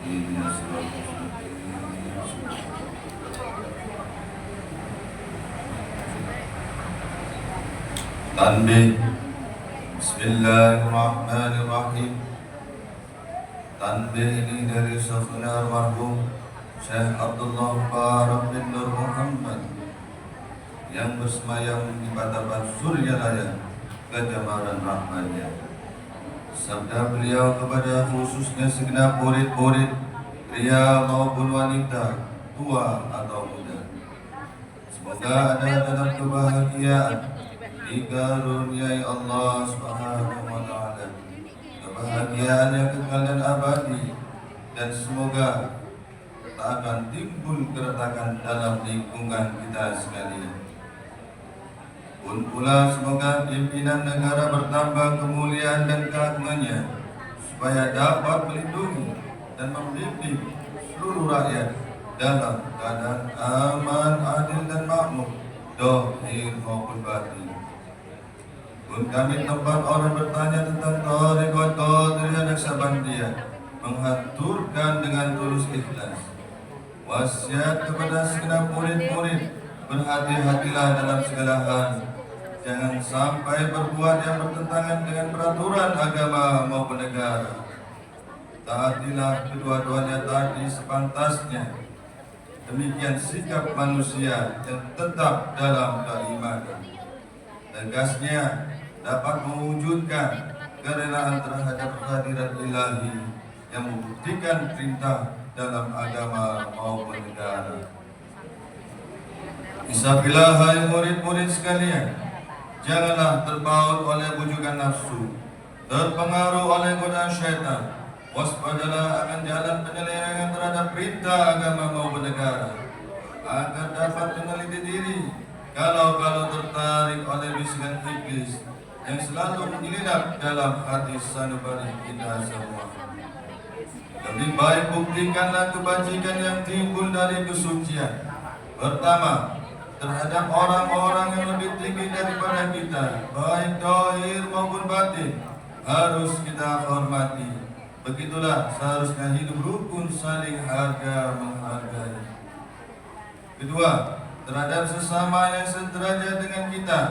اهدنا الصراط المستقيم. Tanbih. Bismillahirrahmanirrahim. Tanbih ini dari Syekhuna almarhum Syekh Abdullah Mubarak bin Nur Muhammad yang bersemayam di Patapan Suryalaya, Kejamaran Rahmannya. Sabda beliau kepada khususnya segenap murid-murid, pria maupun wanita, tua atau muda. Semoga ada dalam kebahagiaan dikaruniai Allah Subhanahu wa taala, kebahagiaan yang kekal dan abadi, dan semoga tak akan timbul keretakan dalam lingkungan kita sekalian. Pun pula semoga pimpinan negara bertambah kemuliaan dan keagungannya, supaya dapat melindungi dan membimbing seluruh rakyat dalam keadaan aman, adil dan makmur, zahir maupun batin. Pun kami tempat orang bertanya tentang Thariqat Qadiriyah Naksabandiyah, menghaturkan dengan tulus ikhlas wasiat kepada segenap murid-murid, berhati-hatilah dalam segala hal, jangan sampai berbuat yang bertentangan dengan peraturan agama maupun negara. Taatilah kedua-duanya tadi sepantasnya. Demikian sikap manusia yang tetap dalam keimanan. Tegasnya dapat mewujudkan kerelaan terhadap kehadiran ilahi yang membuktikan perintah dalam agama maupun negara. Isabillah hai murid-murid sekalian, janganlah terpaut oleh bujukan nafsu, terpengaruh oleh godaan syaitan. Waspadalah akan jalan penyelewengan terhadap perintah agama maupun negara, agar dapat meneliti diri kalau tertarik oleh bisikan iblis yang selalu menyelinap dalam hati sanubari kita semua. Lebih baik buktikanlah kebajikan yang timbul dari kesucian. Pertama, terhadap orang-orang yang lebih tinggi daripada kita, baik zahir maupun batin, harus kita hormati. Begitulah seharusnya hidup rukun, saling harga menghargai. Kedua, terhadap sesama yang sederajat dengan kita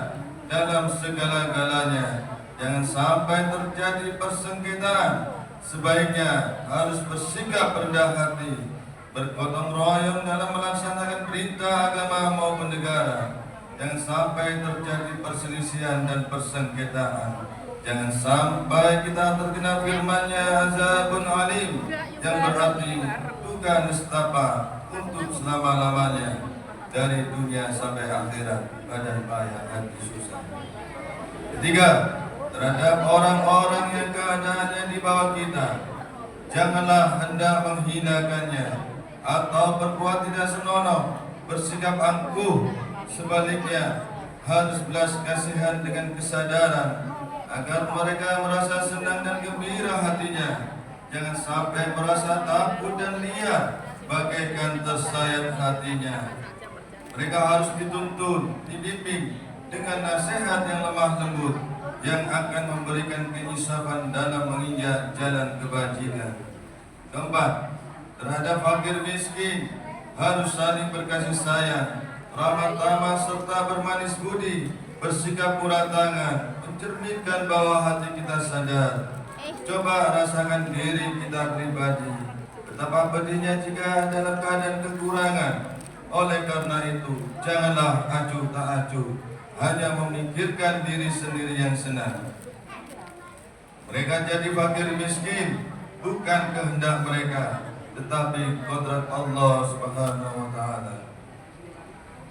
dalam segala-galanya, jangan sampai terjadi persengketaan. Sebaiknya harus bersikap rendah hati, bergotong royong dalam melaksanakan perintah agama maupun negara. Jangan sampai terjadi perselisihan dan persengketaan. Jangan sampai kita terkena firman-Nya azabun alim, yang berarti duka nestapa untuk selama-lamanya, dari dunia sampai akhirat, badan payah hati susah. Ketiga, terhadap orang-orang yang keadaannya di bawah kita, janganlah hendak menghinakannya atau berbuat tidak senonoh, bersikap angkuh. Sebaliknya, harus belas kasihan dengan kesadaran, agar mereka merasa senang dan gembira hatinya. Jangan sampai merasa takut dan liar, bagaikan tersayat hatinya. Mereka harus dituntun, dibimbing dengan nasihat yang lemah lembut, yang akan memberikan keinsafan dalam menginjak jalan kebajikan. Keempat, terhadap fakir miskin harus saling berkasih sayang, ramah tamah serta bermanis budi, bersikap murah tangan, mencerminkan bahwa hati kita sadar. Coba rasakan diri kita pribadi, betapa pedihnya jika dalam keadaan kekurangan. Oleh karena itu, janganlah acuh tak acuh, hanya memikirkan diri sendiri yang senang. Mereka jadi fakir miskin bukan kehendak mereka, tetapi kodrat Allah Subhanahu wa taala.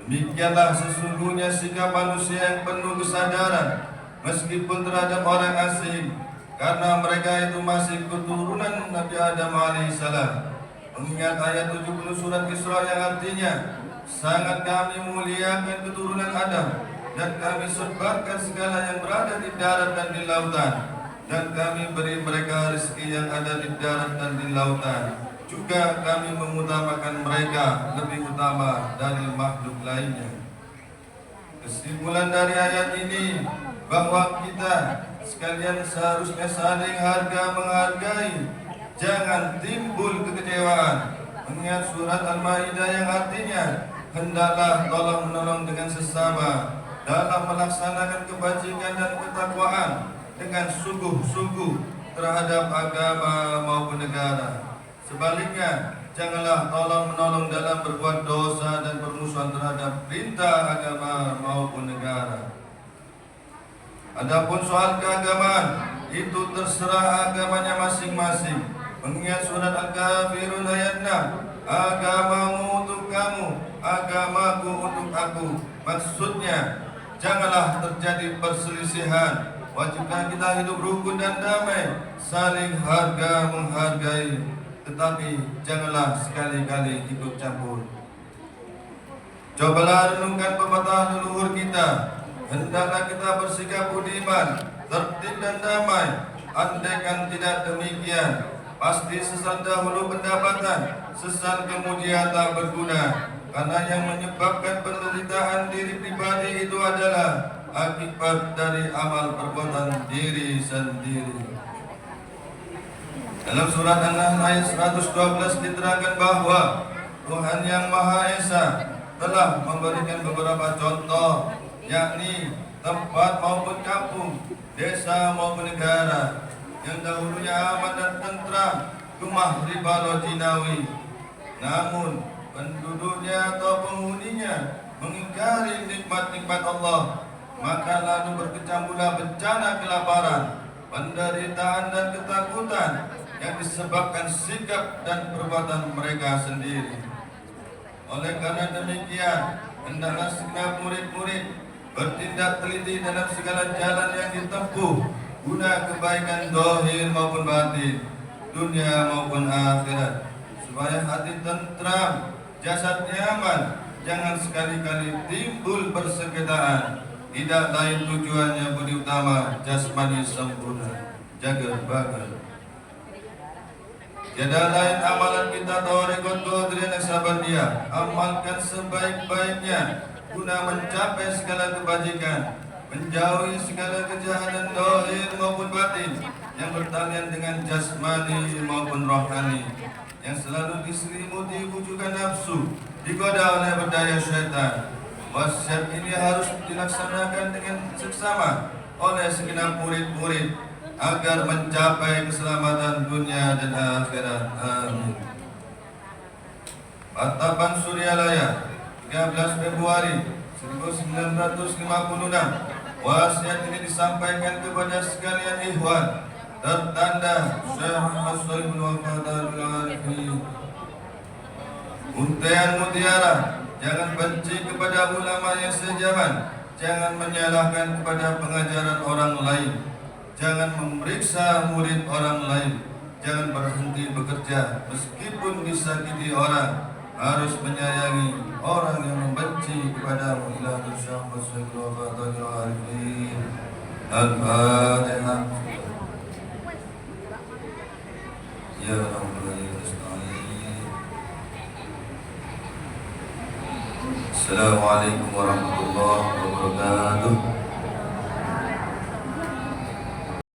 Demikianlah sesungguhnya sikap manusia yang penuh kesadaran, meskipun terhadap orang asing, karena mereka itu masih keturunan Nabi Adam alaihissalam. Mengingat ayat 70 surat Isra yang artinya, sangat kami muliakan keturunan Adam, dan kami sebarkan segala yang berada di darat dan di lautan, dan kami beri mereka rezeki yang ada di darat dan di lautan. Juga kami mengutamakan mereka lebih utama dari makhluk lainnya. Kesimpulan dari ayat ini bahwa kita sekalian seharusnya saling harga menghargai, jangan timbul kekecewaan. Mengingat surat Al-Maidah yang artinya hendaklah tolong menolong dengan sesama dalam melaksanakan kebajikan dan ketakwaan dengan sungguh-sungguh terhadap agama maupun negara. Sebaliknya, janganlah tolong menolong dalam berbuat dosa dan permusuhan terhadap perintah agama maupun negara. Adapun soal keagamaan, itu terserah agamanya masing-masing. Mengingat surat Al-Kafirun ayat 6, agamamu untuk kamu, agamaku untuk aku. Maksudnya, janganlah terjadi perselisihan. Wajiblah kita hidup rukun dan damai, saling harga menghargai. Tetapi janganlah sekali-kali ikut campur. Cobalah renungkan pepatah leluhur kita. Hendaklah kita bersikap budiman, tertib dan damai. Andaikan tidak demikian, pasti sesal dahulu pendapatan, sesal kemudian tak berguna. Karena yang menyebabkan penderitaan diri pribadi itu adalah akibat dari amal perbuatan diri sendiri. Dalam surat An-Nahl ayat 112 diterangkan bahwa Tuhan yang Maha Esa telah memberikan beberapa contoh, yakni tempat maupun kampung, desa maupun negara yang dahulunya aman dan tentram, rumah riba lojinawi. Namun penduduknya atau penghuninya mengingkari nikmat-nikmat Allah, maka lalu berkecambulah bencana kelaparan, penderitaan dan ketakutan yang disebabkan sikap dan perbuatan mereka sendiri. Oleh karena demikian, hendaklah segenap murid-murid bertindak teliti dalam segala jalan yang ditempuh guna kebaikan zahir maupun batin, dunia maupun akhirat, supaya hati tentram, jasad nyaman, jangan sekali-kali timbul persengketaan. Tidak lain tujuannya budi utama jasmani sempurna, jaga bagan. Tiada lain amalan kita tawarikot qadriyan sabatia, amalkan sebaik-baiknya guna mencapai segala kebajikan, menjauhi segala kejahatan zahir maupun batin yang bertalian dengan jasmani maupun rohani, yang selalu diselimuti bujukan nafsu, digoda oleh berdaya syaitan. Wasiat ini harus dilaksanakan dengan seksama oleh segenap murid-murid agar mencapai keselamatan dunia dan akhirat. Amin. Patapan Suryalaya, 13 Februari 1956. Wasiat ini disampaikan kepada sekalian ikhwan, tertanda Syekh Muhammad Shalih bin Wafadatul Arifin. Untaian mutiara, jangan benci kepada ulama yang sejaman, jangan menyalahkan kepada pengajaran orang lain, jangan memeriksa murid orang lain, jangan berhenti bekerja meskipun disakiti orang, harus menyayangi orang yang membenci kepadamu. Ila Syekh Shalih bin Wafadatul Arifin. Al-Fatihah. Ya Rabbal Assalamualaikum warahmatullahi wabarakatuh.